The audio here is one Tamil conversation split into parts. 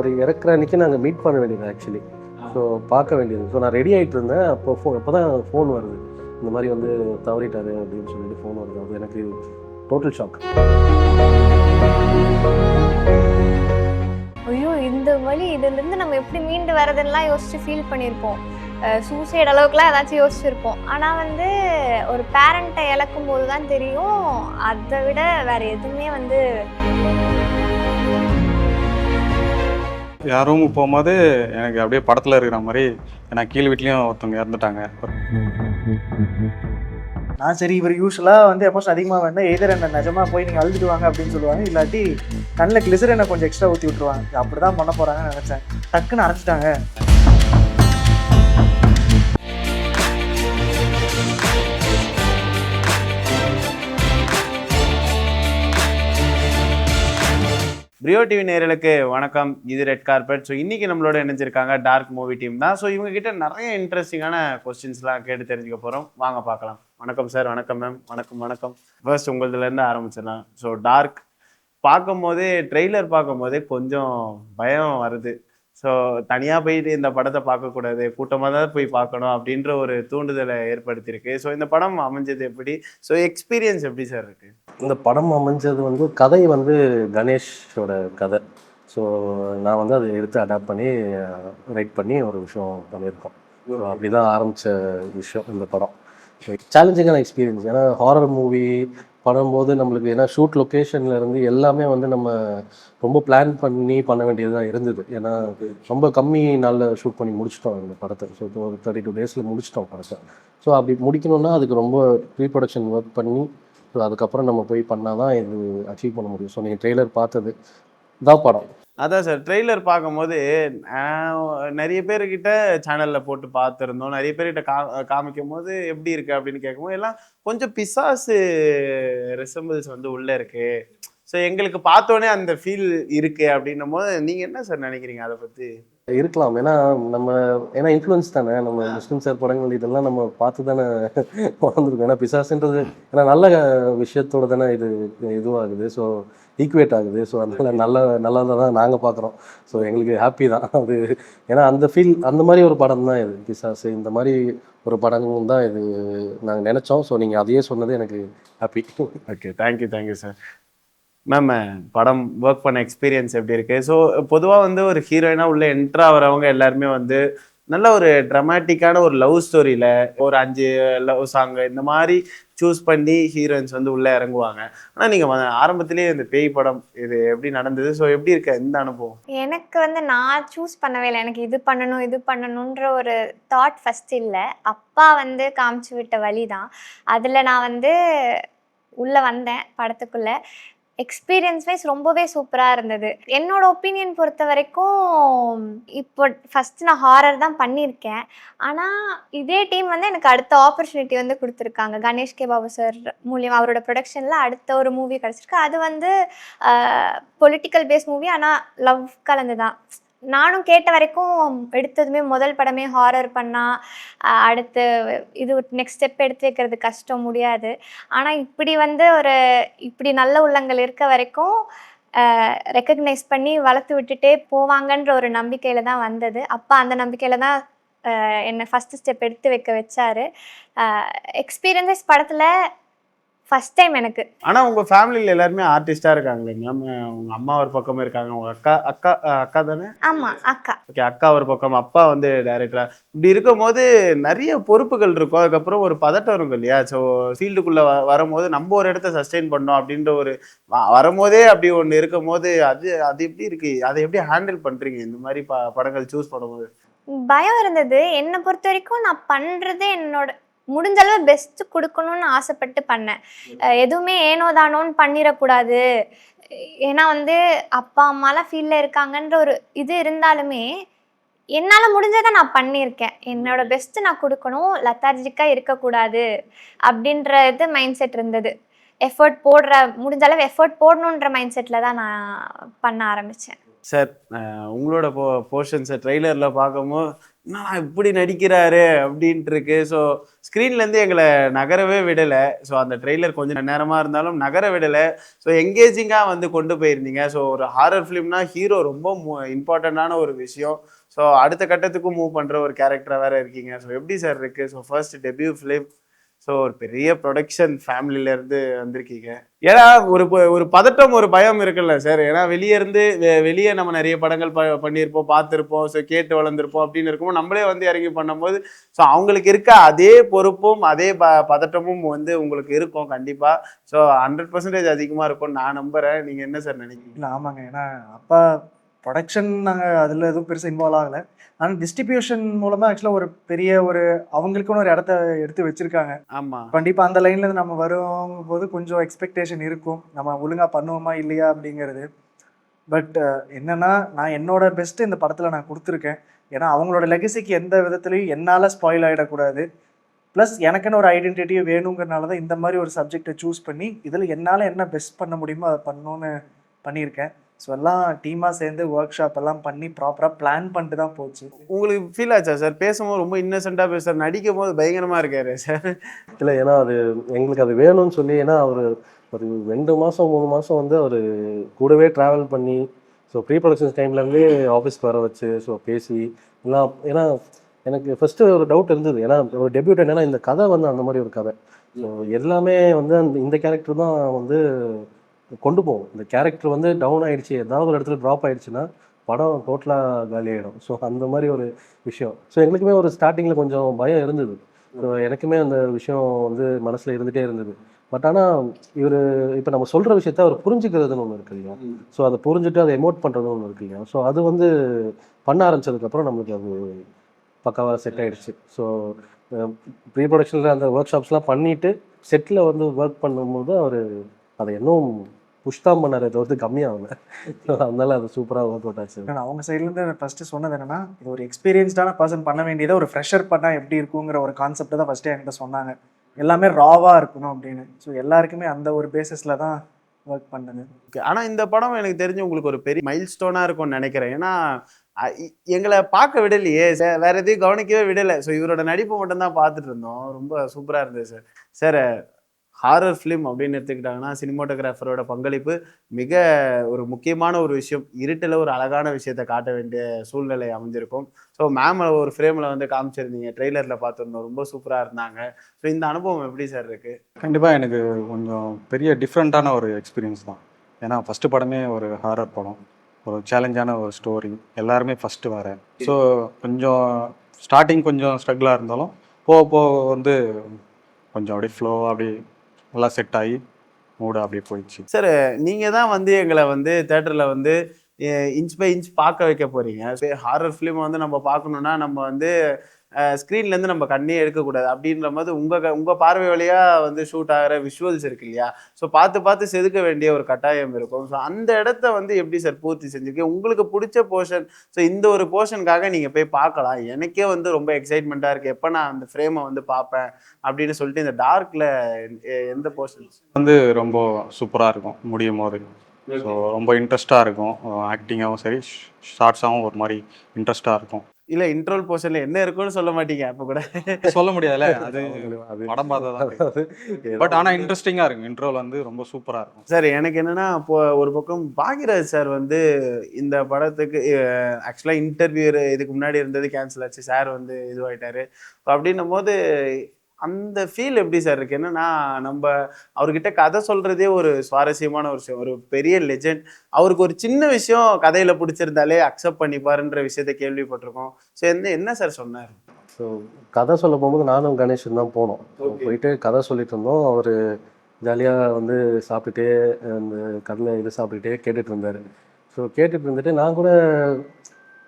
அவர் இறக்குற அன்றைக்கி நாங்கள் மீட் பண்ண வேண்டியது ஆக்சுவலி. ஸோ பார்க்க வேண்டியது. ஸோ நான் ரெடி ஆகிட்டு இருந்தேன். அப்போ தான் ஃபோன் வருது, இந்த மாதிரி வந்து தவறிட்டாரு அப்படின்னு சொல்லிட்டு ஃபோன் வருது. அது எனக்கு டோட்டல் ஷாக். ஐயோ, இந்த வழி இதுலேருந்து நம்ம எப்படி மீண்டு வரதுன்னெலாம் யோசிச்சு ஃபீல் பண்ணியிருப்போம். சூசைட் அளவுக்குலாம் ஏதாச்சும் யோசிச்சுருப்போம். ஆனால் வந்து ஒரு பேரண்ட்டை இழக்கும் போது தான் தெரியும், அதை விட வேறு எதுவுமே வந்து. யார் ரூமுக்கு போகும்போது எனக்கு அப்படியே படத்தில் இருக்கிற மாதிரி, எனக்கு கீழ் வீட்லேயும் ஒருத்தவங்க இறந்துட்டாங்க. நான் சரி, இவர் யூஸ்வலாக வந்து எமோஷன் அதிகமாக வேண்டாம், எதிர என்ன நிஜமாக போய் நீங்கள் அழுதுட்டு வாங்க அப்படின்னு சொல்லுவாங்க, இல்லாட்டி கண்ணில் கிளிசரினை கொஞ்சம் எக்ஸ்ட்ரா ஊற்றி விட்ருவாங்க. அப்படி தான் பண்ண போகிறாங்கன்னு நினச்சேன். டக்குன்னு அரைச்சிட்டாங்க. பிரியோ டிவி நேயர்களுக்கு வணக்கம். இது ரெட் கார்பெட். ஸோ இன்றைக்கி நம்மளோட இணைஞ்சிருக்காங்க டார்க் மூவி டீம் தான். ஸோ இவங்ககிட்ட நிறைய இன்ட்ரெஸ்டிங்கான கொஸ்டின்ஸ்லாம் கேட்டு தெரிஞ்சுக்க போகிறோம். வாங்க பார்க்கலாம். வணக்கம் சார். வணக்கம் மேம். வணக்கம். ஃபர்ஸ்ட் உங்களதுலேருந்து ஆரம்பிச்சிடலாம். ஸோ டார்க் பார்க்கும் போதே, ட்ரெய்லர் பார்க்கும் போதே கொஞ்சம் பயம் வருது. ஸோ தனியாக போயிட்டு இந்த படத்தை பார்க்கக்கூடாது, கூட்டமாக தான் போய் பார்க்கணும் அப்படின்ற ஒரு தூண்டுதலை ஏற்படுத்தியிருக்கு. ஸோ இந்த படம் அமைஞ்சது எப்படி? ஸோ எக்ஸ்பீரியன்ஸ் எப்படி சார் இருக்குது? இந்த படம் அமைஞ்சது வந்து கதை வந்து கணேஷோட கதை. ஸோ நான் வந்து அதை எடுத்து அடாப்ட் பண்ணி ரைட் பண்ணி ஒரு விஷயம் பண்ணியிருக்கோம். ஸோ அப்படி தான் ஆரம்பித்த விஷயம் இந்த படம். ஸோ சேலஞ்சிங்கான எக்ஸ்பீரியன்ஸ். ஏன்னா ஹாரர் மூவி பண்ணும்போது நம்மளுக்கு, ஏன்னா ஷூட் லொக்கேஷன்லேருந்து எல்லாமே வந்து நம்ம ரொம்ப பிளான் பண்ணி பண்ண வேண்டியதாக இருந்தது. ஏன்னா ரொம்ப கம்மி நாளில் ஷூட் பண்ணி முடிச்சிட்டோம் இந்த படத்தை. ஸோ ஒரு 32 டேஸில் முடிச்சிட்டோம் படத்தை. ஸோ அப்படி முடிக்கணுன்னா அதுக்கு ரொம்ப ப்ரீ ப்ரொடக்ஷன் ஒர்க் பண்ணி, ஸோ அதுக்கப்புறம் நம்ம போய் பண்ணால் தான் இது அச்சீவ் பண்ண முடியும். ஸோ நீங்கள் ட்ரெய்லர் பார்த்தது தான் படம். அதான் சார், ட்ரெய்லர் பார்க்கும்போது நிறைய பேர்கிட்ட சேனலில் போட்டு பார்த்துருந்தோம். நிறைய பேர்கிட்ட காமிக்கும் போது எப்படி இருக்குது அப்படின்னு கேட்கும்போது எல்லாம் கொஞ்சம் பிசாசு ரெசம்பிள்ஸ் வந்து உள்ளே இருக்குது. ஸோ எங்களுக்கு பார்த்தோன்னே அந்த ஃபீல் இருக்குது அப்படின்னும் போது நீங்கள் என்ன சார் நினைக்கிறீங்க அதை பற்றி? இருக்கலாம். ஏன்னா இன்ஃப்ளூயன்ஸ் தானே. நம்ம முஸ்லீம் சார் படங்கள் இதெல்லாம் நம்ம பார்த்து தானே வளர்ந்துருக்கோம். ஏன்னா பிசாசுன்றது ஏன்னா நல்ல விஷயத்தோடு தானே இதுவாகுது. ஸோ ஈக்குவேட் ஆகுது. ஸோ அதனால் நல்லதாக தான் நாங்கள் பார்க்குறோம். ஸோ எங்களுக்கு ஹாப்பி தான் அது. ஏன்னா அந்த ஃபீல், அந்த மாதிரி ஒரு படம் தான் இது. பிசாசு இந்த மாதிரி ஒரு படம் தான் இது நாங்கள் நினச்சோம். ஸோ நீங்கள் அதையே சொன்னது எனக்கு happy. Okay, thank you sir. Ma'am, படம் ஒர்க் பண்ண எக்ஸ்பீரியன்ஸ் எப்படி இருக்குது? ஸோ பொதுவாக வந்து ஒரு ஹீரோயினாக உள்ள என்ட்ரா வரவங்க எல்லாருமே வந்து நல்ல ஒரு ட்ராமாட்டிக்கான ஒரு லவ் ஸ்டோரியில் ஒரு 5 லவ் சாங்கு இந்த மாதிரி சூஸ் பண்ணி ஹீரோயின்ஸ் வந்து உள்ளே இறங்குவாங்க. ஆனால் நீங்கள் ஆரம்பத்திலேயே இந்த பேய் படம் இது எப்படி நடந்தது? ஸோ எப்படி இருக்க இந்த அனுபவம்? எனக்கு வந்து நான் சூஸ் பண்ணவே இல்லை. எனக்கு இது பண்ணணுன்ற ஒரு தாட் ஃபஸ்ட் இல்லை. அப்பா வந்து காமிச்சு விட்ட வழி தான். அதில் நான் வந்து உள்ளே வந்தேன் படத்துக்குள்ளே. எக்ஸ்பீரியன்ஸ் வைஸ் ரொம்பவே சூப்பராக இருந்தது. என்னோட ஒப்பீனியன் பொறுத்த வரைக்கும் இப்போ ஃபஸ்ட்டு நான் ஹாரர் தான் பண்ணியிருக்கேன். ஆனால் இதே டீம் வந்து எனக்கு அடுத்த ஆப்பர்ச்சுனிட்டி வந்து கொடுத்துருக்காங்க. கணேஷ் கே பாபு சார் மூலியமாக அவரோட ப்ரொடக்ஷனில் அடுத்த ஒரு மூவி கிடச்சிருக்கு. அது வந்து பொலிட்டிக்கல் பேஸ் மூவி, ஆனால் லவ் கலந்து தான். நானும் கேட்ட வரைக்கும் எடுத்ததுமே முதல் படமே ஹாரர் பண்ணால் அடுத்து இது நெக்ஸ்ட் ஸ்டெப் எடுத்து வைக்கிறது கஷ்டம், முடியாது. ஆனால் இப்படி வந்து இப்படி நல்ல உள்ளங்கள் இருக்க வரைக்கும் ரெக்கக்னைஸ் பண்ணி வளர்த்து விட்டுட்டே போவாங்கன்ற ஒரு நம்பிக்கையில் தான் வந்தது. அப்பா அந்த நம்பிக்கையில் தான் என்னை ஃபஸ்ட்டு ஸ்டெப் எடுத்து வைக்க வச்சார். எக்ஸ்பீரியன்ஸஸ் படத்தில் ஃபஸ்ட் டைம் எனக்கு. ஆனால் உங்கள் ஃபேமிலியில் எல்லாருமே ஆர்டிஸ்டாக இருக்காங்களே மேம். உங்கள் அம்மா ஒரு பக்கம் இருக்காங்க, உங்கள் அக்கா தானே? ஆமாம், அக்கா. ஓகே, அக்கா ஒரு பக்கம், அப்பா வந்து டைரக்டராக. இப்படி இருக்கும் போது நிறைய பொறுப்புகள் இருக்கும். அதுக்கப்புறம் ஒரு பதட்டம் இருக்கும் இல்லையா? ஸோ ஃபீல்டுக்குள்ளே வரும்போது நம்ம ஒரு இடத்த சஸ்டெயின் பண்ணோம் அப்படின்ற ஒரு வரும்போதே அப்படி ஒன்று இருக்கும் போது அது எப்படி இருக்குது? அதை எப்படி ஹேண்டில் பண்ணுறீங்க இந்த மாதிரி படங்கள் சூஸ் பண்ணும்போது? பயம் இருந்தது. என்னை பொறுத்த வரைக்கும் நான் பண்ணுறது என்னோட முடிஞ்ச அளவு பெஸ்ட்டு கொடுக்கணும்னு ஆசைப்பட்டு பண்ணேன். எதுவுமே ஏனோதானோன்னு பண்ணிடக்கூடாது. ஏன்னா வந்து அப்பா அம்மாலாம் ஃபீல்டில் இருக்காங்கன்ற ஒரு இது இருந்தாலுமே என்னால் முடிஞ்சதை நான் பண்ணியிருக்கேன். என்னோட பெஸ்ட்டு நான் கொடுக்கணும், லெத்தார்ஜிக்காக இருக்கக்கூடாது அப்படின்ற இது மைண்ட் செட் இருந்தது. முடிஞ்ச அளவு எஃபர்ட் போடணுன்ற மைண்ட் செட்டில் தான் நான் பண்ண ஆரம்பித்தேன். சார் உங்களோட போர்ஷன்ஸை ட்ரெய்லரில் பார்க்கும்போது நான் இப்படி நடிக்கிறாரு அப்படின்ட்டு இருக்கு. ஸோ ஸ்க்ரீன்லேருந்து எங்களை நகரவே விடலை. ஸோ அந்த ட்ரெய்லர் கொஞ்சம் நேரமாக இருந்தாலும் நகர விடலை. ஸோ எங்கேஜிங்காக வந்து கொண்டு போயிருந்தீங்க. ஸோ ஒரு ஹாரர் ஃபிலிம்னா ஹீரோ ரொம்ப இம்பார்ட்டண்ட்டான ஒரு விஷயம். ஸோ அடுத்த கட்டத்துக்கும் மூவ் பண்ணுற ஒரு கேரக்டராக வேறு இருக்கீங்க. ஸோ எப்படி சார் இருக்குது? So first debut film. So ஒரு பெரிய ப்ரொடக்ஷன் ஃபேமிலியிலேருந்து வந்திருக்கீங்க. ஏன்னா ஒரு பதட்டம் ஒரு பயம் இருக்குல்ல சார். ஏன்னா வெளியே நம்ம நிறைய படங்கள் பண்ணியிருப்போம், பார்த்துருப்போம், ஸோ கேட்டு வளர்ந்துருப்போம் அப்படின்னு இருக்கும்போது நம்மளே வந்து இறங்கி பண்ணும்போது ஸோ அவங்களுக்கு இருக்க அதே பொறுப்பும் அதே பதட்டமும் வந்து உங்களுக்கு இருக்கும் கண்டிப்பாக. ஸோ 100% அதிகமாக இருக்கும்னு நான் நம்புகிறேன். நீங்கள் என்ன சார் நினைக்கிறீங்க? இல்லை ஆமாங்க, ஏன்னா அப்பா ப்ரொடக்ஷன் நாங்கள் அதில் எதுவும் பெருசாக இன்வால்வ் ஆகலை. ஆனால் டிஸ்ட்ரிபியூஷன் மூலமாக ஆக்சுவலாக ஒரு பெரிய அவங்களுக்குன்னு ஒரு இடத்த எடுத்து வச்சுருக்காங்க. ஆமாம், கண்டிப்பாக அந்த லைனில் நம்ம வரும்போது போது கொஞ்சம் எக்ஸ்பெக்டேஷன் இருக்கும், நம்ம ஒழுங்காக பண்ணுவோமா இல்லையா அப்படிங்கிறது. பட் என்னென்னா நான் என்னோட பெஸ்ட்டு இந்த படத்தில் நான் கொடுத்துருக்கேன். ஏன்னா அவங்களோட லெகசிக்கு எந்த விதத்துலையும் என்னால் ஸ்பாயில் ஆகிடக்கூடாது. ப்ளஸ் எனக்குன்னு ஒரு ஐடென்டிட்டியை வேணுங்கிறனால தான் இந்த மாதிரி ஒரு சப்ஜெக்டை சூஸ் பண்ணி இதில் என்னால் என்ன பெஸ்ட் பண்ண முடியுமோ அதை பண்ணணுன்னு பண்ணியிருக்கேன். ஸோ எல்லாம் டீமாக சேர்ந்து ஒர்க் ஷாப் எல்லாம் பண்ணி ப்ராப்பராக பிளான் பண்ணிட்டு தான் போச்சு. உங்களுக்கு ஃபீல் ஆச்சா சார்? பேசும்போது ரொம்ப இன்னசென்ட்டாக பேசுகிறார், நடிக்கும் போது பயங்கரமாக இருக்காரு சார். இல்லை, ஏன்னா அது எங்களுக்கு அது வேணும்னு சொல்லி, ஏன்னா அவர் ஒரு 2 மாதம் 3 மாதம் வந்து அவர் கூடவே ட்ராவல் பண்ணி, ஸோ ப்ரீ ப்ரொடக்ஷன்ஸ் டைம்லேருந்தே ஆஃபீஸ்க்கு வர வச்சு, ஸோ பேசி எல்லாம். ஏன்னா எனக்கு ஃபஸ்ட்டு ஒரு டவுட் இருந்தது, ஏன்னா ஒரு டெபியூட் என்னன்னா இந்த கதை வந்து அந்த மாதிரி ஒரு கதை. ஸோ எல்லாமே வந்து இந்த கேரக்டர் தான் வந்து கொண்டு போகும். இந்த கேரக்டர் வந்து டவுன் ஆகிடுச்சு, ஏதாவது ஒரு இடத்துல ட்ராப் ஆகிடுச்சுன்னா படம் டோட்டலாக காலி ஆகிடும். ஸோ அந்த மாதிரி ஒரு விஷயம். ஸோ எங்களுக்குமே ஒரு ஸ்டார்டிங்கில் கொஞ்சம் பயம் இருந்தது. ஸோ எனக்குமே அந்த விஷயம் வந்து மனசில் இருந்துகிட்டே இருந்தது. பட் ஆனால் இவர் இப்போ நம்ம சொல்கிற விஷயத்த அவர் புரிஞ்சுக்கிறதுன்னு ஒன்று இருக்கு இல்லையா? ஸோ அதை புரிஞ்சுட்டு அதை எமோட் பண்ணுறதுன்னு ஒன்று இருக்கு இல்லையா? ஸோ அது வந்து பண்ண ஆரம்பித்ததுக்கப்புறம் நம்மளுக்கு அது பக்காவாக செட் ஆகிடுச்சு. ஸோ ப்ரீ ப்ரொடக்ஷனில் அந்த ஒர்க் ஷாப்ஸ்லாம் பண்ணிவிட்டு செட்டில் வந்து ஒர்க் பண்ணும்போது அவர் அதை இன்னும் புஷ் தான் பண்ணார், இதை வந்து கம்மியாகல. அதனால அது சூப்பராக ஒர்க் அவுட் ஆச்சு. அவங்க சைட்லேருந்து ஃபஸ்ட்டு சொன்னது என்னென்னா, இது ஒரு எக்ஸ்பீரியன்ஸ்டான பர்சன் பண்ண வேண்டியதை ஒரு ஃப்ரெஷர் பண்ணால் எப்படி இருக்குங்கிற ஒரு கான்செப்ட் தான் ஃபஸ்ட்டு என்கிட்ட சொன்னாங்க. எல்லாமே ராவாக இருக்கணும் அப்படின்னு. ஸோ எல்லாருக்குமே அந்த ஒரு பேசிஸில் தான் ஒர்க் பண்ணது. ஓகே, ஆனால் இந்த படம் எனக்கு தெரிஞ்சு உங்களுக்கு ஒரு பெரிய மைல் ஸ்டோனாக இருக்கும்னு நினைக்கிறேன். ஏன்னா எங்களை பார்க்க விடலையே, வேற எதையும் கவனிக்கவே விடலை. ஸோ இவரோட நடிப்பு மட்டும்தான் பார்த்துட்டு இருந்தோம். ரொம்ப சூப்பராக இருந்தது சார். சார் ஹாரர் ஃபிலிம் அப்படின்னு எடுத்துக்கிட்டாங்கன்னா சினிமாட்டோகிராஃபரோட பங்களிப்பு மிக ஒரு முக்கியமான ஒரு விஷயம். இருட்டில் ஒரு அழகான விஷயத்தை காட்ட வேண்டிய சூழ்நிலை அமைஞ்சிருக்கும். ஸோ மேம் ஒரு ஃப்ரேமில் வந்து காமிச்சிருந்தீங்க, ட்ரெய்லரில் பார்த்துருந்தோம், ரொம்ப சூப்பராக இருந்தாங்க. ஸோ இந்த அனுபவம் எப்படி சார் இருக்குது? கண்டிப்பாக எனக்கு கொஞ்சம் பெரிய டிஃப்ரெண்ட்டான ஒரு எக்ஸ்பீரியன்ஸ் தான். ஏன்னா ஃபஸ்ட்டு படமே ஒரு ஹாரர் படம், ஒரு சேலஞ்சான ஒரு ஸ்டோரி, எல்லாருமே ஃபஸ்ட்டு வரேன். ஸோ கொஞ்சம் ஸ்டார்டிங் கொஞ்சம் ஸ்ட்ரகிளாக இருந்தாலும் போக போக வந்து கொஞ்சம் அப்படியே ஃப்ளோவாக அப்படியே நல்லா செட் ஆகி மூடு அப்படியே போயிடுச்சு. சார் நீங்கள் தான் வந்து எங்களை வந்து தேட்டரில் வந்து இன்ச் பை இன்ச் பார்க்க வைக்க போகிறீங்க. ஹாரர் ஃபிலிம் வந்து நம்ம பார்க்கணுன்னா நம்ம வந்து ஸ்க்ரீன்லேருந்து நம்ம கண்ணே எடுக்கக்கூடாது. அப்படின்ற மாதிரி உங்கள் பார்வை வழியாக வந்து ஷூட் ஆகிற விஷுவல்ஸ் இருக்கு இல்லையா? ஸோ பார்த்து செதுக்க வேண்டிய ஒரு கட்டாயம் இருக்கும். ஸோ அந்த இடத்த வந்து எப்படி சார் பூர்த்தி செஞ்சுருக்கீங்க? உங்களுக்கு பிடிச்ச போர்ஷன், ஸோ இந்த ஒரு போர்ஷனுக்காக நீங்கள் போய் பார்க்கலாம். எனக்கே வந்து ரொம்ப எக்ஸைட்மெண்ட்டாக இருக்குது, எப்போ நான் அந்த ஃப்ரேமை வந்து பார்ப்பேன் அப்படின்னு சொல்லிட்டு. இந்த டார்க்கில் எந்த போர்ஷன்ஸ் வந்து ரொம்ப சூப்பராக இருக்கும் முடியும் போது. ஸோ ரொம்ப இன்ட்ரெஸ்ட்டாக இருக்கும். ஆக்டிங்காகவும் சரி, ஷார்ட்ஸாகவும் ஒரு மாதிரி இன்ட்ரெஸ்ட்டாக இருக்கும். இல்லை, இன்ட்ரோல் போர்ஷனில் என்ன இருக்குன்னு சொல்ல மாட்டீங்க அப்போ கூட? சொல்ல முடியாதுல்ல, அது படம் பார்த்தா தான். பட் ஆனால் இன்ட்ரெஸ்டிங்காக இருக்கும். இன்ட்ரோல் வந்து ரொம்ப சூப்பராக இருக்கும். சார் எனக்கு என்னன்னா, இப்போ ஒரு பக்கம் பாக்யராஜ் சார் வந்து இந்த படத்துக்கு ஆக்சுவலாக இன்டர்வியூ இதுக்கு முன்னாடி இருந்தது கேன்சல் ஆச்சு, சார் வந்து இதுவாகிட்டாரு. அப்படின்னும் போது அந்த ஃபீல் எப்படி சார் இருக்கு? என்னன்னா, நம்ம அவர்கிட்ட கதை சொல்றதே ஒரு சுவாரஸ்யமான ஒரு விஷயம். ஒரு பெரிய லெஜெண்ட், அவருக்கு ஒரு சின்ன விஷயம் கதையில பிடிச்சிருந்தாலே அக்செப்ட் பண்ணிப்பாருன்ற விஷயத்த கேள்விப்பட்டிருக்கோம். ஸோ என்ன சார் சொன்னார்? ஸோ கதை சொல்ல போகும்போது நானும் கணேஷன் தான் போனோம். போயிட்டு கதை சொல்லிட்டு இருந்தோம். அவர் ஜாலியாக வந்து சாப்பிட்டுட்டே அந்த கடலை இது சாப்பிட்டுட்டே கேட்டுட்டு இருந்தார். ஸோ கேட்டுட்டு இருந்துட்டு நான் கூட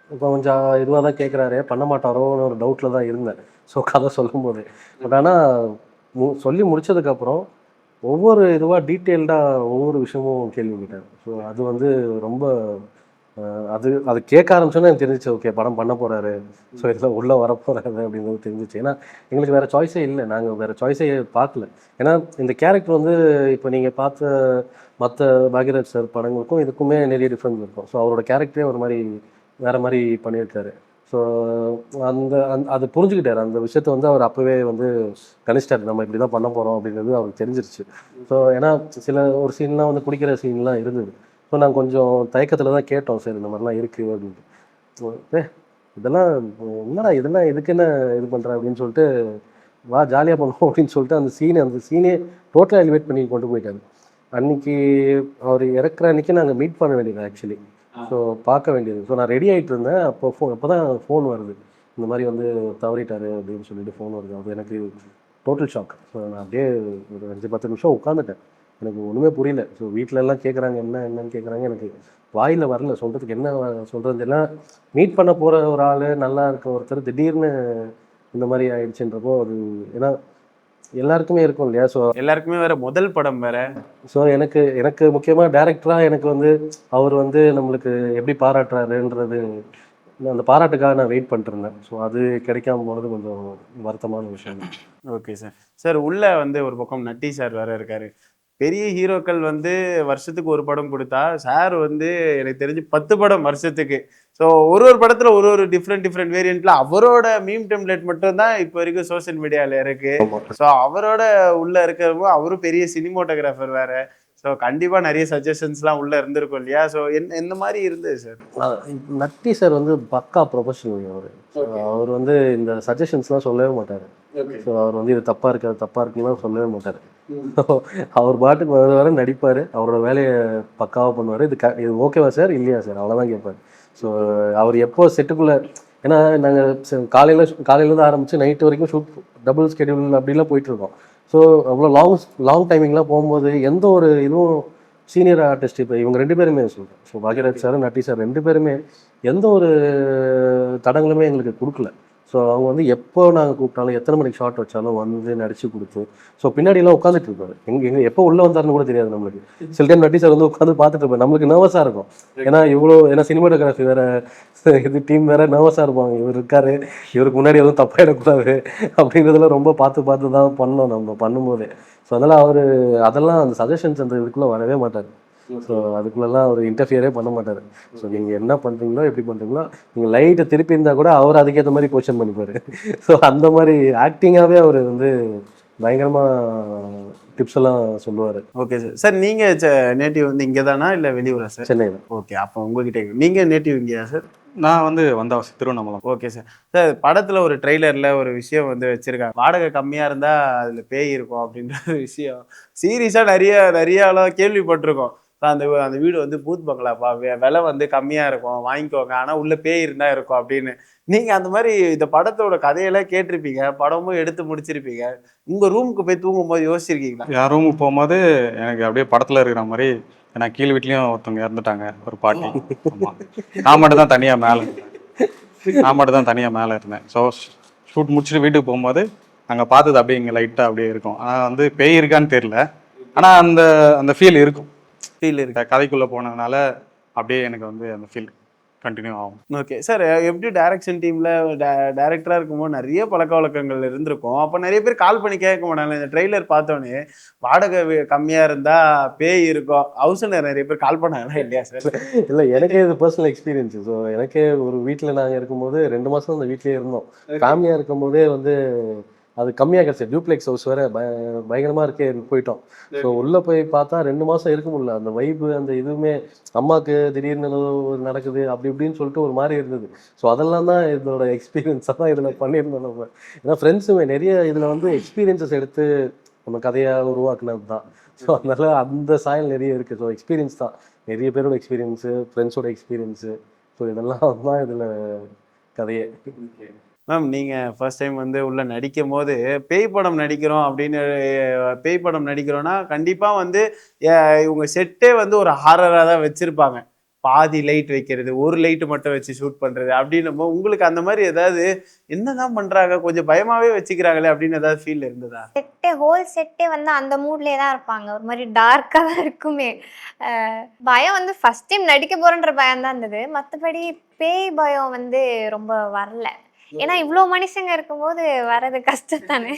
இப்போ கொஞ்சம் இதுவாக தான் கேட்குறாரு, பண்ண மாட்டாரோன்னு ஒரு டவுட்டில் தான் இருந்தேன். ஸோ கதை சொல்லும் போது. பட் ஆனால் சொல்லி முடித்ததுக்கப்புறம் ஒவ்வொரு இதுவாக டீட்டெயில்டாக ஒவ்வொரு விஷயமும் கேள்வி கேட்டார். ஸோ அது வந்து ரொம்ப அது அது கேட்க ஆரம்பிச்சோன்னே எனக்கு தெரிஞ்சிச்சு, ஓகே படம் பண்ண போகிறாரு, ஸோ இதில் உள்ளே வர போகிறாரு அப்படின்றது தெரிஞ்சிச்சு. ஏன்னா எங்களுக்கு வேறு சாய்ஸே இல்லை, நாங்கள் வேறு சாய்ஸே பார்க்கல. ஏன்னா இந்த கேரக்டர் வந்து இப்போ நீங்கள் பார்த்த மற்ற பாக்யராஜ் சார் படங்களுக்கும் இதுக்குமே நிறைய டிஃப்ரென்ஸ் இருக்கும். ஸோ அவரோட கேரக்டரே ஒரு மாதிரி வேறு மாதிரி பண்ணியிருக்காரு. ஸோ அது புரிஞ்சுக்கிட்டாரு, அந்த விஷயத்த வந்து அவர் அப்போவே வந்து கணிச்சிட்டாரு, நம்ம இப்படி தான் பண்ண போகிறோம் அப்படின்றது அவருக்கு தெரிஞ்சிருச்சு. ஸோ ஏன்னா சில ஒரு சீன்லாம் வந்து குடிக்கிற சீன்லாம் இருந்தது. ஸோ நாங்கள் கொஞ்சம் தயக்கத்தில் தான் கேட்டோம், சரி இந்த மாதிரிலாம் இருக்குது அப்படின்ட்டு. இதெல்லாம் என்னடா இதெல்லாம் எதுக்கு என்ன இது பண்ணுற அப்படின்னு சொல்லிட்டு, வா ஜாலியாக பண்ணுவோம் அப்படின்னு சொல்லிட்டு அந்த சீனே டோட்டலாக எலிவேட் பண்ணி கொண்டு போயிட்டாரு. அன்னைக்கு அவர் இறக்குற அன்றைக்கி நாங்கள் மீட் பண்ண வேண்டியது ஆக்சுவலி. ஸோ பார்க்க வேண்டியது. ஸோ நான் ரெடி ஆகிட்டு இருந்தேன், அப்போ தான் ஃபோன் வருது, இந்த மாதிரி வந்து தவறிட்டாரு அப்படின்னு சொல்லிட்டு ஃபோன் வருது. அது எனக்கு டோட்டல் ஷாக். ஸோ நான் அப்படியே ஒரு 5-10 நிமிஷம் உட்காந்துட்டேன், எனக்கு ஒன்றுமே புரியல. ஸோ வீட்டிலலாம் கேட்குறாங்க என்னன்னு கேட்குறாங்க, எனக்கு வாயில் வரல சொல்கிறதுக்கு, என்ன சொல்கிறது தெரியல. மீட் பண்ண போகிற ஒரு ஆள், நல்லா இருக்க ஒருத்தர் திடீர்னு இந்த மாதிரி ஆயிடுச்சுன்றப்போ அது, ஏன்னா எல்லாருக்குமே இருக்கும் இல்லையா. ஸோ எல்லாருக்குமே வேற முதல் படம் வேற. ஸோ எனக்கு முக்கியமாக டேரக்டராக எனக்கு வந்து அவர் வந்து நம்மளுக்கு எப்படி பாராட்டுறாருன்றது, அந்த பாராட்டுக்காக நான் வெயிட் பண்ணிருந்தேன். ஸோ அது கிடைக்காம போனது கொஞ்சம் வருத்தமான விஷயம். Okay sir. சார் உள்ள வந்து ஒரு பக்கம் நட்டி சார் வேற இருக்காரு. பெரிய ஹீரோக்கள் வந்து வருஷத்துக்கு ஒரு படம் கொடுத்தா, சார் வந்து எனக்கு தெரிஞ்சு 10 படம் வருஷத்துக்கு. ஸோ ஒரு படத்துல ஒரு டிஃப்ரெண்ட் வேரியன்ட்ல அவரோட மீம் டெம்ப்ளேட் மட்டும் தான் இப்போ வரைக்கும் சோசியல் மீடியால இருக்கு. ஸோ அவரோட உள்ள இருக்கிறப்போ அவரும் பெரிய சினிமோட்டோகிராஃபர் வேற. ஸோ கண்டிப்பா நிறைய சஜஷன்ஸ்லாம் உள்ள இருந்திருக்கும் இல்லையா. ஸோ எந்த மாதிரி இருந்தது சார்? நட்டி சார் வந்து பக்கா ப்ரொஃபஷனல். அவர் வந்து இந்த சஜஷன்ஸ்லாம் சொல்லவே மாட்டார். ஸோ அவர் வந்து இது தப்பாக இருக்குது அது தப்பாக இருக்குன்னு சொல்லவே மாட்டார். அவர் பாட்டுக்கு வர நடிப்பார், அவரோட வேலையை பக்காவாக பண்ணுவார். இது ஓகேவா சார், இல்லையா சார், அவ்வளோதான் கேட்பார். ஸோ அவர் எப்போ செட்டுக்குள்ளே, ஏன்னா நாங்கள் காலையிலேருந்து ஆரம்பித்து நைட்டு வரைக்கும் ஷூட், டபுள் ஸ்கெடியூல் அப்படிலாம் போயிட்டுருக்கோம். ஸோ அவ்வளோ லாங் டைமிங்லாம் போகும்போது எந்த ஒரு இதுவும் சீனியர் ஆர்டிஸ்ட், இப்போ இவங்க 2 பேருமே சொல்கிறேன், ஸோ பாக்யராஜ் சார் நட்டி சார் 2 பேருமே எந்த ஒரு தடங்களுமே எங்களுக்கு கொடுக்கல. ஸோ அவங்க வந்து எப்போ நாங்கள் கூப்பிட்டாலும் எத்தனை மணிக்கு ஷார்ட் வச்சாலும் வந்து நடிச்சு கொடுத்து, ஸோ பின்னாடிலாம் உட்காந்துட்டு இருப்பாரு. எங்கே எப்போ உள்ளே வந்தாருன்னு கூட தெரியாது நம்மளுக்கு. சில டைம் நட்டி சார் வந்து உட்காந்து பார்த்துட்டு இருப்பாரு, நம்மளுக்கு நர்வஸாக இருக்கும். ஏன்னா சினிமாட்டோகிராஃபி வேறு, இது டீம் வேறு, நர்வஸாக இருப்பாங்க. இவர் இருக்காரு, இவருக்கு முன்னாடி எதுவும் தப்பாயிடக்கூடாது அப்படிங்கிறதுல ரொம்ப பார்த்து தான் பண்ணோம் நம்ம பண்ணும்போதே. ஸோ அதனால் அதெல்லாம் அந்த சஜஷன்ஸ் அந்த இதுக்குள்ளே வரவே மாட்டார். ஸோ அதுக்குள்ளெல்லாம் அவர் இன்டர்ஃபியரே பண்ண மாட்டார். ஸோ நீங்கள் என்ன பண்ணுறீங்களோ எப்படி பண்ணுறீங்களோ, நீங்கள் லைட்டை திருப்பி இருந்தால் கூட அவர் அதுக்கேற்ற மாதிரி கொஸ்டின் பண்ணிப்பார். ஸோ அந்த மாதிரி ஆக்டிங்காகவே அவர் வந்து பயங்கரமாக டிப்ஸ் எல்லாம் சொல்லுவார். Okay sir. சார் நீங்கள் நேட்டிவ் வந்து இங்கே தானா இல்லை வெளியூரா சார்? சென்னை தான். ஓகே, அப்போ உங்ககிட்ட நீங்கள் நேட்டிவ் இங்கேயா சார்? நான் வந்து Vandavasi, Tiruvannamalai. Okay sir. Sir படத்தில் ஒரு ட்ரெய்லரில் ஒரு விஷயம் வந்து வச்சுருக்காங்க, வாடகை கம்மியாக இருந்தால் அதில் பேய் இருக்கும் அப்படின்ற ஒரு விஷயம். சீரியஸாக நிறைய ஆளாக கேள்விப்பட்டிருக்கோம். அந்த வீடு வந்து பூத் பங்களாப்பா, விலை வந்து கம்மியாக இருக்கும், வாங்கிக்கோங்க, ஆனால் உள்ள பேய் இருந்தால் இருக்கும் அப்படின்னு. நீங்கள் அந்த மாதிரி இந்த படத்தோட கதையெல்லாம் கேட்டிருப்பீங்க, படமும் எடுத்து முடிச்சிருப்பீங்க. உங்கள் ரூமுக்கு போய் தூங்கும்போது யோசிச்சிருக்கீங்களா? என் ரூமுக்கு போகும்போது எனக்கு அப்படியே படத்தில் இருக்கிற மாதிரி, ஏன்னா கீழ் வீட்லேயும் ஒருத்தவங்க இறந்துட்டாங்க, ஒரு பாட்டி. ஆமாம், நான் மட்டும் தான் தனியாக மேலே இருந்தேன். ஸோ ஷூட் முடிச்சுட்டு வீட்டுக்கு போகும்போது அங்கே பார்த்தது அப்படியே இங்கே லைட்டாக அப்படியே இருக்கும். ஆனால் வந்து பேய் இருக்கான்னு தெரியல, ஆனால் அந்த ஃபீல் இருக்கும். ஃபீல் இருக்கு. கதைக்குள்ளே போனதுனால அப்படியே எனக்கு வந்து அந்த ஃபீல் கண்டினியூ ஆகும். Okay sir. எப்படி டைரக்ஷன் டீமில் டைரக்டராக இருக்கும்போது நிறைய பழக்க வழக்கங்கள் இருந்திருக்கும். அப்போ நிறைய பேர் கால் பண்ணி கேட்க மாட்டாங்க, இந்த ட்ரெய்லர் பார்த்தோன்னே வாடகை கம்மியாக இருந்தால் பேய் இருக்கும், ஹவுஸ் ஓனர் நிறைய பேர் கால் பண்ணாங்களா இல்லையா சார்? இல்லை, எனக்கே இது பர்சனல் எக்ஸ்பீரியன்ஸு. ஸோ எனக்கே ஒரு வீட்டில் நாங்கள் இருக்கும்போது 2 மாதம் அந்த வீட்டிலே இருந்தோம். ஃபேமிலியாக இருக்கும்போதே வந்து அது கம்மியாக கிடச்சி, டியூப்ளெக்ஸ் ஹவுஸ் வேறு பயங்கரமாக இருக்கே போயிட்டோம். ஸோ உள்ளே போய் பார்த்தா 2 மாதம் இருக்க முடியல. அந்த வைப்பு அந்த இதுவுமே அம்மாவுக்கு திடீர்னு நடக்குது அப்படி இப்படின்னு சொல்லிட்டு ஒரு மாதிரி இருந்தது. ஸோ அதெல்லாம் தான் இதோட எக்ஸ்பீரியன்ஸாக தான் இதில் பண்ணியிருந்தோம் நம்ம. ஏன்னா ஃப்ரெண்ட்ஸுமே நிறைய இதில் வந்து எக்ஸ்பீரியன்ஸஸ் எடுத்து நம்ம கதையாக உருவாக்குனது தான். ஸோ அதனால் அந்த சாயல் நிறைய இருக்குது. ஸோ எக்ஸ்பீரியன்ஸ் தான், நிறைய பேரோட எக்ஸ்பீரியன்ஸு, ஃப்ரெண்ட்ஸோட எக்ஸ்பீரியன்ஸு. ஸோ இதெல்லாம் தான் இதில் கதையே. மேம், நீங்கள் ஃபர்ஸ்ட் டைம் வந்து உள்ள நடிக்கும் போது பேய் படம் நடிக்கிறோன்னா கண்டிப்பாக வந்து இவங்க செட்டே வந்து ஒரு ஹாரராக தான் வச்சுருப்பாங்க. பாதி லைட் வைக்கிறது, ஒரு லைட் மட்டும் வச்சு ஷூட் பண்றது அப்படின்னும் உங்களுக்கு அந்த மாதிரி ஏதாவது என்னதான் பண்றாங்க, கொஞ்சம் பயமாவே வச்சுக்கிறாங்களே அப்படின்னு ஏதாவது ஃபீல் இருந்ததா? ஹோல் செட்டே வந்து அந்த மூட்லேயே தான் இருப்பாங்க. ஒரு மாதிரி டார்க்காக தான் இருக்குமே. பயம் வந்து ஃபர்ஸ்ட் டைம் நடிக்க போறேன்ற பயம் தான் இருந்தது. மற்றபடி பேய் பயம் வந்து ரொம்ப வரல. ஏன்னா இவ்வளோ மனுஷங்க இருக்கும்போது வர்றது கஷ்டம் தானே.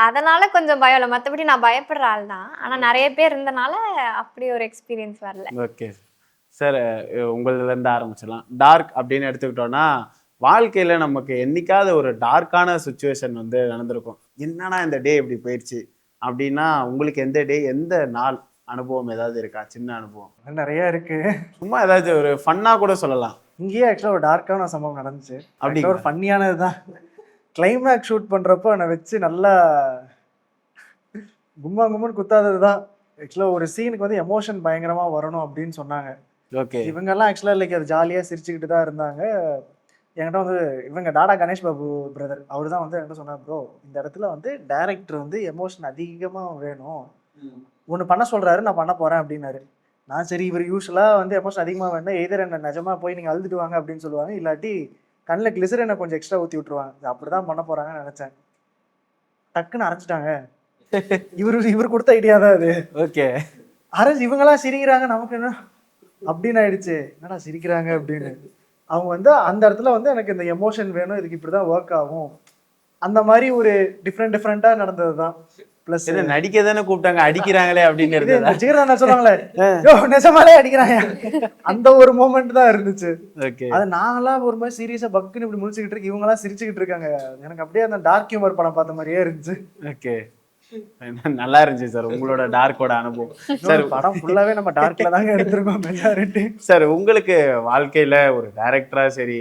அதனால கொஞ்சம் பயம் இல்லை. மற்றபடி நான் பயப்படுற ஆள் தான். ஆனால் நிறைய பேர் இருந்தனால அப்படி ஒரு எக்ஸ்பீரியன்ஸ் வரல. ஓகே சார், உங்களதுலேருந்து ஆரம்பிச்சிடலாம். டார்க் அப்படின்னு எடுத்துக்கிட்டோன்னா வாழ்க்கையில் நமக்கு என்னைக்காவது ஒரு டார்க்கான சுச்சுவேஷன் வந்து நடந்திருக்கும். என்னன்னா இந்த டே இப்படி போயிடுச்சு அப்படின்னா உங்களுக்கு எந்த டே, எந்த நாள் அனுபவம் ஏதாவது இருக்கா? சின்ன அனுபவம் நிறைய இருக்கு. சும்மா ஏதாச்சும் ஒரு ஃபன்னாக கூட சொல்லலாம். இங்கேயே ஆக்சுவலாக ஒரு டார்க்கான சம்பவம் நடந்துச்சு. அப்படி ஒரு ஃபன்னியானது தான். கிளைமேக்ஸ் ஷூட் பண்ணுறப்போ என்னை வச்சு நல்லா கும்முன்னு குத்தாதது தான். ஆக்சுவலாக ஒரு சீனுக்கு வந்து எமோஷன் பயங்கரமாக வரணும் அப்படின்னு சொன்னாங்க. ஓகே. இவங்கெல்லாம் ஆக்சுவலாக லைக் அது ஜாலியாக சிரிச்சுக்கிட்டு தான் இருந்தாங்க. என்கிட்ட வந்து இவங்க டாடா கணேஷ் பாபு பிரதர் அவர் தான் வந்து என்கிட்ட சொன்னார், ப்ரோ இந்த இடத்துல வந்து டைரக்டர் வந்து எமோஷன் அதிகமாக வேணும், ஒன்று பண்ண சொல்கிறாரு, நான் பண்ண போகிறேன் அப்படின்னாரு. நான் சரி இவர் யூஸ்வலாக வந்து எமோஷன் அதிகமாக வேணும், எதிர் என்ன நிஜமாக போய் நீங்கள் அழுதுட்டு வாங்க அப்படின்னு சொல்லுவாங்க, இல்லாட்டி கண்ணில் கிளிசரினை கொஞ்சம் எக்ஸ்ட்ரா ஊற்றி விட்டுருவாங்க. அப்படி தான் பண்ண போகிறாங்கன்னு நினச்சேன். டக்குன்னு அரைச்சிட்டாங்க. இவர் கொடுத்த ஐடியா தான் அது. ஓகே. அரைச்சி இவங்கெல்லாம் சிரிக்கிறாங்க, நமக்கு என்ன அப்படின்னு ஆயிடுச்சு. என்னடா சிரிக்கிறாங்க அப்படின்னு. அவங்க வந்து அந்த இடத்துல வந்து எனக்கு இந்த எமோஷன் வேணும், இதுக்கு இப்படி தான் ஒர்க் ஆகும், அந்த மாதிரி ஒரு டிஃப்ரெண்ட்டாக நடந்தது தான். பிளஸ் நடிக்க தானே கூப்பிட்டாங்க, அடிக்கிறாங்களே அப்படின்னு ஜீரா சொல்லுவாங்களே நிஜமாலே அடிக்கிறாங்க, அந்த ஒரு மூமெண்ட் தான் இருந்துச்சு. அது நாங்களாம் ஒரு மாதிரி சீரியஸா பக்குன்னு இப்படி முடிச்சுக்கிட்டு இருக்கு, இவங்க எல்லாம் சிரிச்சுக்கிட்டு இருக்காங்க. எனக்கு அப்படியே அந்த டார்க் ஹியூமர் படம் பார்த்த மாதிரியே இருந்துச்சு. ஓகே, நல்லா இருந்துச்சு சார் உங்களோட டார்க்கோட அனுபவம். சார் படம் ஃபுல்லாவே நம்ம டார்க்ல தாங்க எடுத்திருக்கோம். சார் உங்களுக்கு வாழ்க்கையில ஒரு டைரக்டரா சரி,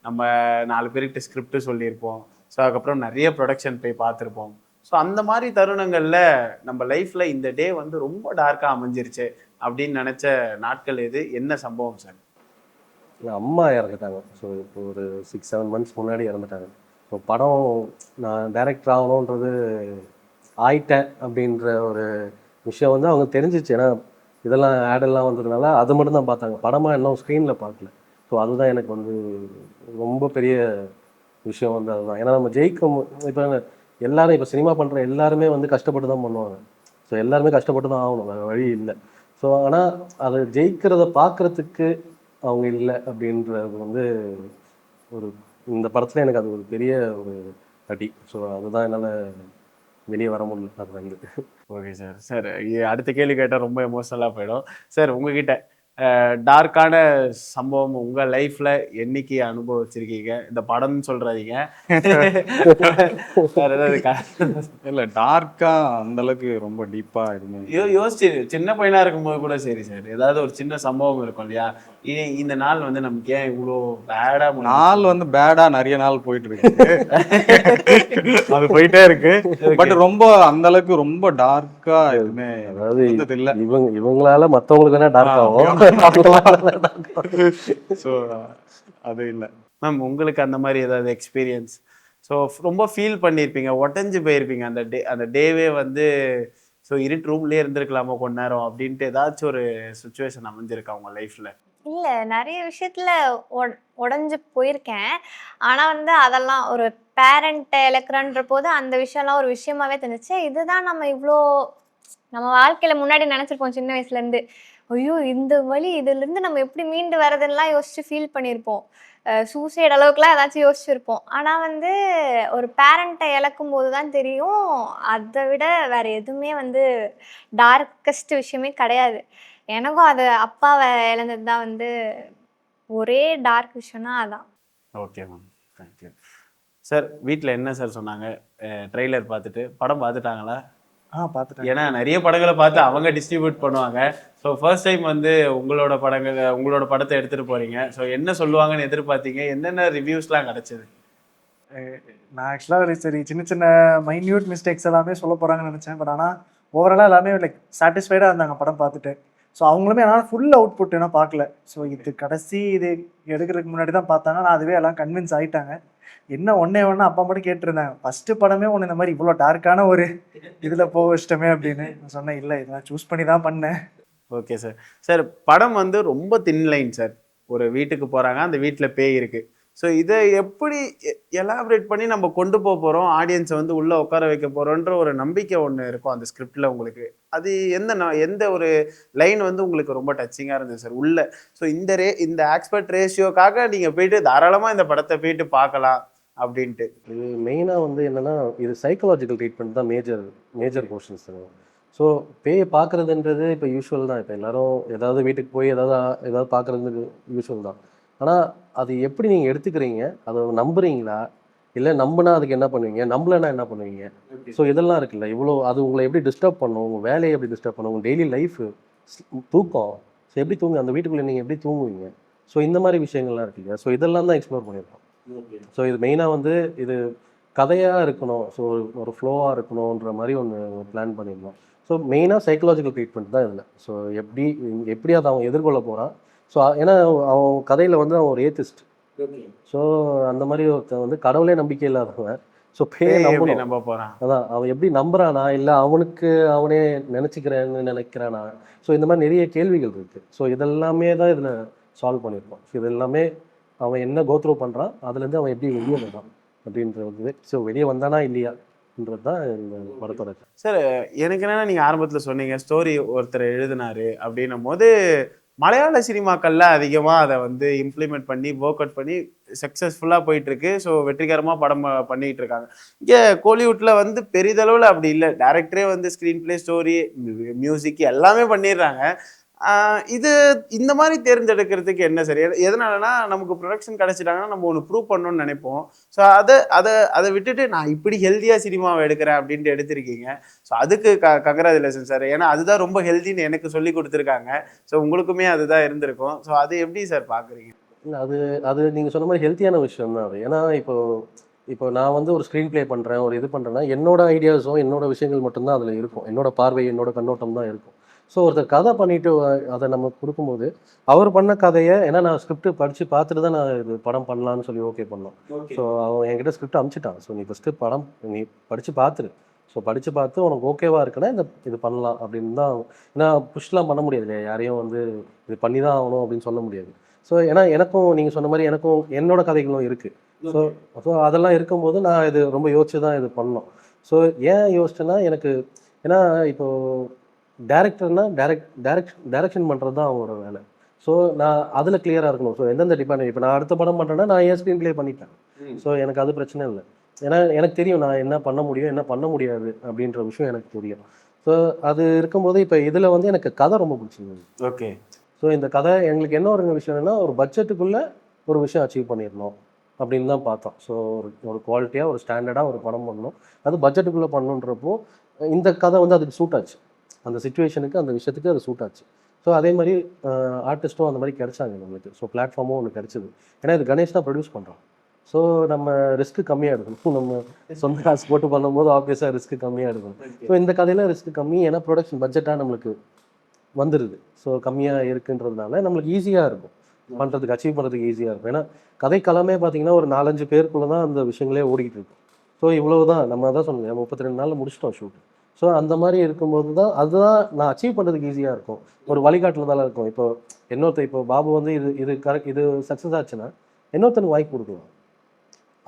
நம்ம 4 பேருக்கு ஸ்கிரிப்ட் சொல்லியிருப்போம், ஸோ அதுக்கப்புறம் நிறைய ப்ரொடக்ஷன் போய் பார்த்துருப்போம். ஸோ அந்த மாதிரி தருணங்கள்ல நம்ம லைஃப்ல இந்த டே வந்து ரொம்ப டார்க்கா அமைஞ்சிருச்சு அப்படின்னு நினைச்ச நாட்கள் எது, என்ன சம்பவம் சார்? அம்மா இறந்துட்டாங்க. ஸோ இப்போ ஒரு 6-7 மந்த்ஸ் முன்னாடி இறந்துட்டாங்க. ஸோ படம் நான் டைரக்டர் ஆகணுன்றது ஆயிட்டேன் அப்படின்ற ஒரு விஷயம் வந்து அவங்க தெரிஞ்சிச்சு. ஏன்னா இதெல்லாம் ஆடெல்லாம் வந்ததுனால அதை மட்டும் தான் பார்த்தாங்க, படமாக இன்னும் ஸ்க்ரீனில் பார்க்கல. ஸோ அதுதான் எனக்கு வந்து ரொம்ப பெரிய விஷயம் வந்து அதுதான். ஏன்னா நம்ம ஜெயிக்கும் இப்போ எல்லாரும் இப்போ சினிமா பண்ணுற எல்லாருமே வந்து கஷ்டப்பட்டு தான் பண்ணுவாங்க. ஸோ எல்லாருமே கஷ்டப்பட்டு தான் ஆகணும், வேறு வழி இல்லை. ஸோ ஆனால் அதை ஜெயிக்கிறத பார்க்குறதுக்கு அவங்க இல்லை அப்படின்றது வந்து ஒரு இந்த படத்தில் எனக்கு அது ஒரு பெரிய ஒரு அடி. ஸோ அதுதான் என்னால் வெளியே வர முடியல அது வந்து. Okay sir. சார் அடுத்த கேள்வி கேட்டால் ரொம்ப எமோஷனலாக போயிடும். சார் உங்ககிட்ட டார்க்கான சம்பவம் உங்கள் லைஃப்பில் என்னைக்கு அனுபவிச்சிருக்கீங்க? இந்த படம்னு சொல்கிறாதீங்க, வேறு ஏதாவது இல்லை டார்க்காக அந்தளவுக்கு ரொம்ப டீப்பாக எதுவுமே யோசிச்சு சின்ன பையனாக இருக்கும்போது கூட சரி சார், ஏதாவது ஒரு சின்ன சம்பவம் இருக்கும் இல்லையா, இந்த நாள் வந்து நமக்கு ஏன் இவ்வளோ பேடாக, நாள் வந்து பேடாக நிறைய நாள் போயிட்டு இருக்கு, அது போயிட்டே இருக்கு. பட் ரொம்ப அந்த அளவுக்கு ரொம்ப டார்க்கா எதுவுமே அதாவது இல்லை. இவங்களால மற்றவங்களுக்கு வேணா டார்க் ஆகும். ஸோ அது இல்லை. மேம் உங்களுக்கு அந்த மாதிரி ஏதாவது எக்ஸ்பீரியன்ஸ்? ஸோ ரொம்ப ஃபீல் பண்ணியிருப்பீங்க, உடஞ்சி போயிருப்பீங்க அந்த டேவே வந்து, ஸோ இருட்டு ரூம்லேயே இருந்திருக்கலாமா கொஞ்ச நேரம் அப்படின்ட்டு ஏதாச்சும் ஒரு சுச்சுவேஷன் அமைஞ்சிருக்கா உங்கள் லைஃப்பில்? இல்லை, நிறைய விஷயத்தில் உடஞ்சி போயிருக்கேன். ஆனால் வந்து அதெல்லாம் ஒரு பேரண்ட்டை இழக்கிறன்ற போது அந்த விஷயம்லாம் ஒரு விஷயமாவே தெரிஞ்சிச்சு. இதுதான் நம்ம இவ்வளோ நம்ம வாழ்க்கையில் முன்னாடி நினச்சிருப்போம் சின்ன வயசுலேருந்து. ஐயோ இந்த வழி, இதுலேருந்து நம்ம எப்படி மீண்டு வரதுன்னெலாம் யோசிச்சு ஃபீல் பண்ணியிருப்போம். சூசைட் அளவுக்குலாம் ஏதாச்சும் யோசிச்சிருப்போம். ஆனால் வந்து ஒரு பேரண்ட்டை இழக்கும் போது தான் தெரியும், அதை விட வேறு எதுவுமே வந்து டார்க்கஸ்ட் விஷயமே கிடையாது. எனக்கும் அது அப்பாவை இழந்தது தான் வந்து ஒரே டார்க் விஷயம்னா அதான். Okay ma'am, thank you. சார் வீட்டில் என்ன சார் சொன்னாங்க ட்ரெய்லர் பார்த்துட்டு? படம் பார்த்துட்டாங்களா? பார்த்துட்டேன். ஏன்னா நிறைய படங்களை பார்த்து அவங்க டிஸ்ட்ரிபியூட் பண்ணுவாங்க. ஸோ ஃபர்ஸ்ட் டைம் வந்து உங்களோட படத்தை எடுத்துகிட்டு போகிறீங்க. ஸோ என்ன சொல்லுவாங்கன்னு எதிர்பார்த்தீங்க? என்னென்ன ரிவ்யூஸ்லாம் கிடச்சிது? நான் ஆக்சுவலாக சரி சின்ன சின்ன மைன்யூட் மிஸ்டேக்ஸ் எல்லாமே சொல்ல போகிறாங்கன்னு நினச்சேன். பட் ஆனால் ஓவராலாக எல்லாமே லைக் சாட்டிஸ்ஃபைடாக இருந்தாங்க படம் பார்த்துட்டு. ஸோ அவங்களுமே ஆனால் ஃபுல் அவுட்புட் என்ன பார்க்கல. ஸோ இது கடைசி இது எடுக்கிறதுக்கு முன்னாடி தான் பார்த்தாங்க. நான் அதுவே எல்லாம் கன்வின்ஸ் ஆகிட்டாங்க. என்ன ஒன்றே அப்பா மட்டும் கேட்டிருந்தாங்க, ஃபஸ்ட்டு படமே ஒன்று இந்த மாதிரி இவ்வளோ டார்க்கான ஒரு இதில் போக இஷ்டமே அப்படின்னு. நான் சொன்னேன், இல்லை இதெல்லாம் சூஸ் பண்ணி தான் பண்ணேன். Okay sir. சார் படம் வந்து ரொம்ப தின் லைன் சார். ஒரு வீட்டுக்கு போறாங்க, அந்த வீட்ல பேய் இருக்கு. ஸோ இதை எப்படி எலாபரேட் பண்ணி நம்ம கொண்டு போறோம், ஆடியன்ஸை வந்து உள்ள உட்கார வைக்க போறோன்ற ஒரு நம்பிக்கை ஒன்று இருக்கும் அந்த ஸ்கிரிப்ட்ல உங்களுக்கு. அது எந்த ஒரு லைன் வந்து உங்களுக்கு ரொம்ப டச்சிங்காக இருந்தது சார் உள்ள? ஸோ இந்த ஆக்ஸ்பர்ட் ரேஷியோக்காக நீங்க போயிட்டு தாராளமா இந்த படத்தை போயிட்டு பார்க்கலாம் அப்படின்ட்டு. இது மெயினாக வந்து என்னென்னா, இது சைக்கலாஜிக்கல் ட்ரீட்மெண்ட் தான் மேஜர் போர்ஷன்ஸ். ஸோ பேயை பார்க்குறதுன்றது இப்போ யூஷுவல் தான். இப்போ எல்லாரும் ஏதாவது வீட்டுக்கு போய் ஏதாவது பார்க்குறது யூஷுவல் தான். ஆனால் அது எப்படி நீங்கள் எடுத்துக்கிறீங்க, அதை நம்புறீங்களா, இல்லை நம்பினா அதுக்கு என்ன பண்ணுவீங்க, நம்பலைன்னா என்ன பண்ணுவீங்க? ஸோ இதெல்லாம் இருக்குல்ல, இவ்வளோ அது உங்களை எப்படி டிஸ்டர்ப் பண்ணும், உங்கள் வேலையை எப்படி டிஸ்டர்ப் பண்ணும், உங்கள் டெய்லி லைஃபு, தூக்கம், ஸோ எப்படி அந்த வீட்டுக்குள்ளே நீங்கள் எப்படி தூங்குவீங்க, ஸோ இந்த மாதிரி விஷயங்கள்லாம் இருக்கு இல்லையா? ஸோ இதெல்லாம் தான் எக்ஸ்ப்ளோர் பண்ணியிருக்கோம். ஸோ இது மெயினாக வந்து இது கதையாக இருக்கணும், ஸோ ஒரு ஃப்ளோவாக இருக்கணுன்ற மாதிரி ஒன்று பிளான் பண்ணியிருந்தோம். ஸோ மெயினாக சைக்கலாஜிக்கல் ட்ரீட்மெண்ட் தான் இதில். ஸோ எப்படி அதை அவன் எதிர்கொள்ள போகிறான். ஸோ ஏன்னா அவன் கதையில் வந்து அவன் ஒரு ஏத்திஸ்ட். ஸோ அந்த மாதிரி ஒருத்தன் வந்து கடவுளே நம்பிக்கை இல்லாதவன். ஸோ பேயை நம்ப போகிறான். அதான் அவன் எப்படி நம்புறானா, இல்லை அவனே நினைக்கிறானா. ஸோ இந்த மாதிரி நிறைய கேள்விகள் இருக்குது. ஸோ இதெல்லாமே தான் இதில் சால்வ் பண்ணியிருக்கோம். ஸோ இது எல்லாமே அவன் என்ன கோத்ரூ பண்ணுறான், அதுலேருந்து அவன் எப்படி வெளியே வரான் அப்படின்றது. ஸோ வெளியே வந்தானா இல்லையான்றது தான் இந்த படத்தோட. சார் எனக்கு என்னென்னா, நீங்கள் ஆரம்பத்தில் சொன்னீங்க ஸ்டோரி ஒருத்தர் எழுதினாரு அப்படின்னும் போது மலையாள சினிமாக்கள்ல அதிகமாக அதை வந்து இம்ப்ளிமெண்ட் பண்ணி ஒர்க் அவுட் பண்ணி சக்ஸஸ்ஃபுல்லாக போயிட்டுருக்கு. ஸோ வெற்றிகரமாக படம் பண்ணிகிட்டு இருக்காங்க. இங்கே கோலிவுட்டில் வந்து பெரிதளவில் அப்படி இல்லை. டேரக்டரே வந்து ஸ்க்ரீன் பிளே, ஸ்டோரி, மியூசிக் எல்லாமே பண்ணிடுறாங்க. இது இந்த மாதிரி தேர்ந்தெடுக்கிறதுக்கு என்ன சரி? எதனாலனா நமக்கு ப்ரொடக்ஷன் கிடைச்சிட்டாங்கன்னா நம்ம ஒன்று ப்ரூவ் பண்ணணும்னு நினைப்போம். ஸோ அதை விட்டுட்டு நான் இப்படி ஹெல்த்தியாக சினிமாவை எடுக்கிறேன் அப்படின்ட்டு எடுத்திருக்கீங்க. ஸோ அதுக்கு கங்க்ராச்சுலேஷன் சார். ஏன்னா அதுதான் ரொம்ப ஹெல்த்தின்னு எனக்கு சொல்லி கொடுத்துருக்காங்க. ஸோ உங்களுக்குமே அதுதான் இருந்திருக்கும். ஸோ அது எப்படி சார் பார்க்குறீங்க? இல்லை அது நீங்கள் சொன்ன மாதிரி ஹெல்த்தியான விஷயம் தான் அது. ஏன்னா இப்போ நான் வந்து ஒரு ஸ்க்ரீன் ப்ளே பண்ணுறேன், ஒரு இது பண்ணுறேன்னா என்னோட ஐடியாஸும் என்னோட விஷயங்கள் மட்டும்தான் அதில் இருக்கும். என்னோட பார்வை, என்னோட கண்ணோட்டம் தான் இருக்கும். ஸோ ஒருத்தர் கதை பண்ணிட்டு அதை நம்ம கொடுக்கும்போது அவர் பண்ண கதையை, ஏன்னா நான் ஸ்கிரிப்ட் படித்து பார்த்துட்டு தான் நான் இது படம் பண்ணலான்னு சொல்லி ஓகே பண்ணோம். ஸோ அவன் என்கிட்ட ஸ்கிரிப்ட் அனுப்பிச்சிட்டான். ஸோ நீ ஃபஸ்ட்டு படம் நீ படித்து பார்த்துரு. ஸோ படித்து பார்த்து உனக்கு ஓகேவாக இருக்குன்னா இது பண்ணலாம் அப்படின்னு தான். ஏன்னா புஷ்லாம் பண்ண முடியாது இல்லையா, யாரையும் வந்து இது பண்ணி தான் ஆகணும் அப்படின்னு சொல்ல முடியாது. ஸோ ஏன்னா எனக்கும் நீங்கள் சொன்ன மாதிரி எனக்கும் என்னோட கதைகளும் இருக்குது. ஸோ அதெல்லாம் இருக்கும்போது நான் இது ரொம்ப யோசிச்சு தான் இது பண்ணோம். ஸோ ஏன் யோசிச்சேன்னா ஏன்னா இப்போது டேரக்டர்னா டைரக்ஷன் பண்ணுறது தான் அவங்களோட வேலை. ஸோ நான் அதில் கிளியராக இருக்கணும். ஸோ எந்தெந்த டிபார்ட்மெண்ட், இப்போ நான் அடுத்த படம் பண்ணுறேன்னா நான் ஏன் ஸ்க்ரீன் ப்ளே பண்ணிட்டேன். ஸோ எனக்கு அது பிரச்சனை இல்லை. ஏன்னா எனக்கு தெரியும் நான் என்ன பண்ண முடியும், என்ன பண்ண முடியாது அப்படின்ற விஷயம் எனக்கு தெரியும். ஸோ அது இருக்கும்போது இப்போ இதில் வந்து எனக்கு கதை ரொம்ப பிடிச்சிருந்தது. ஓகே. ஸோ இந்த கதை எங்களுக்கு என்ன ஒரு விஷயம் என்னன்னா, ஒரு பட்ஜெட்டுக்குள்ளே ஒரு விஷயம் அச்சீவ் பண்ணிடணும் அப்படின்னு தான் பார்த்தோம். ஸோ ஒரு குவாலிட்டியாக ஒரு ஸ்டாண்டர்டாக ஒரு படம் பண்ணணும், அது பட்ஜெட்டுக்குள்ளே பண்ணணுன்றப்போ இந்த கதை வந்து அதுக்கு சூட் ஆச்சு. அந்த சிச்சுவேஷனுக்கு, அந்த விஷயத்துக்கு அது சூட் ஆச்சு. ஸோ அதே மாதிரி ஆர்டிஸ்ட்டும் அந்த மாதிரி கிடைச்சாங்க நம்மளுக்கு. ஸோ பிளாட்ஃபார்மும் ஒன்று கிடைச்சிது. ஏன்னா இது கணேஷ் தான் ப்ரொடியூஸ் பண்ணுறோம். ஸோ நம்ம ரிஸ்க்கு கம்மியாக எடுக்கணும். நம்ம சொந்த காசு போட்டு பண்ணும்போது ஆப்வியஸாக ரிஸ்க்கு கம்மியாக எடுக்கணும். ஸோ இந்த கதையில் ரிஸ்க்கு கம்மி, ஏன்னா ப்ரொடக்ஷன் பட்ஜெட்டாக நம்மளுக்கு வந்துடுது. ஸோ கம்மியாக இருக்குன்றதுனால நம்மளுக்கு ஈஸியாக இருக்கும் பண்ணுறதுக்கு, அச்சீவ் பண்ணுறதுக்கு ஈஸியாக இருக்கும். ஏன்னா கதைக்களமே பார்த்தீங்கன்னா ஒரு 4-5 பேருக்குள்ளே தான் அந்த விஷயங்களே ஓடிக்கிட்டு இருக்கும். ஸோ இவ்வளவு தான், நம்ம தான் சொன்னோம் 32 நாளில் முடிச்சிட்டோம் ஷூட். ஸோ அந்த மாதிரி இருக்கும்போது தான் அதுதான் நான் அச்சீவ் பண்ணுறதுக்கு ஈஸியாக இருக்கும். ஒரு வழிகாட்டில் தான் இருக்கும். இப்போ பாபு வந்து இது கரெக்ட், இது சக்ஸஸ் ஆச்சுன்னா இன்னொருத்தனுக்கு வாய்ப்பு கொடுக்கலாம்.